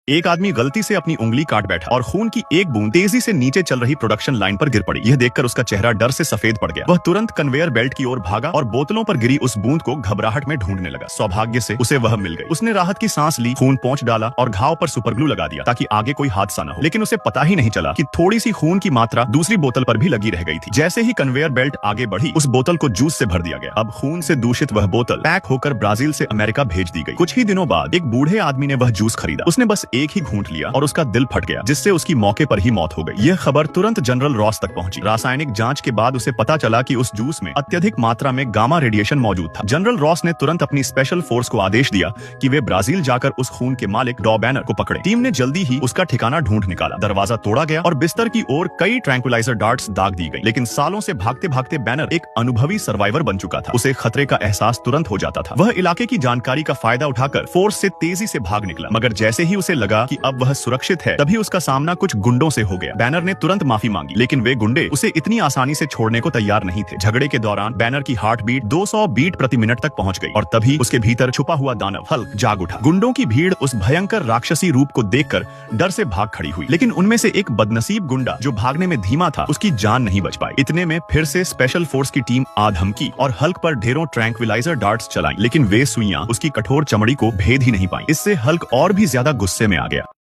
एक आदमी गलती से अपनी उंगली काट बैठा और खून की एक बूंद तेजी से नीचे चल रही प्रोडक्शन लाइन पर गिर पड़ी। यह देखकर उसका चेहरा डर से सफेद पड़ गया। वह तुरंत कन्वेयर बेल्ट की ओर भागा और बोतलों पर गिरी उस बूंद को घबराहट में ढूंढने लगा। सौभाग्य से उसे वह मिल गई। उसने राहत की सांस ली, खून पोंछ डाला और घाव पर सुपरग्लू लगा दिया ताकि आगे कोई हादसा न हो। लेकिन उसे पता ही नहीं चला कि थोड़ी सी खून की मात्रा दूसरी बोतल पर भी लगी रह गई थी। जैसे ही कन्वेयर बेल्ट आगे बढ़ी, उस बोतल को जूस से भर दिया गया। अब खून से दूषित वह बोतल पैक होकर ब्राजील से अमेरिका भेज दी गई। कुछ ही दिनों बाद एक बूढ़े आदमी ने वह जूस खरीदा। उसने बस एक ही घूंट लिया और उसका दिल फट गया, जिससे उसकी मौके पर ही मौत हो गई। यह खबर तुरंत जनरल रॉस तक पहुंची। रासायनिक जांच के बाद उसे पता चला कि उस जूस में अत्यधिक मात्रा में गामा रेडिएशन मौजूद था। जनरल रॉस ने तुरंत अपनी स्पेशल फोर्स को आदेश दिया कि वे ब्राजील जाकर उस खून के मालिक डॉ बैनर को पकड़े। टीम ने जल्दी ही उसका ठिकाना ढूंढ निकाला। दरवाजा तोड़ा गया और बिस्तर की ओर कई ट्रैंक्विलाइजर डार्ट्स दाग दी गई। लेकिन सालों से भागते भागते बैनर एक अनुभवी सर्वाइवर बन चुका था। उसे खतरे का एहसास तुरंत हो जाता था। वह इलाके की जानकारी का फायदा उठाकर फोर्स से तेजी से भाग निकला। मगर जैसे ही उसे लगा कि अब वह सुरक्षित है, तभी उसका सामना कुछ गुंडों से हो गया। बैनर ने तुरंत माफी मांगी, लेकिन वे गुंडे उसे इतनी आसानी से छोड़ने को तैयार नहीं थे। झगड़े के दौरान बैनर की हार्ट बीट 200 बीट प्रति मिनट तक पहुंच गई और तभी उसके भीतर छुपा हुआ दानव हल्क जाग उठा। गुंडों की भीड़ उस भयंकर राक्षसी रूप को देखकर डर से भाग खड़ी हुई। लेकिन उनमें से एक बदनसीब गुंडा जो भागने में धीमा था, उसकी जान नहीं बच पाई। इतने में फिर से स्पेशल फोर्स की टीम आ धमकी और हल्क पर ढेरों ट्रैंक्विलाइजर डार्ट्स चलाई। लेकिन वे सुइयां उसकी कठोर चमड़ी को भेद ही नहीं पाई। इससे हल्क और भी ज्यादा गुस्से में आ गया।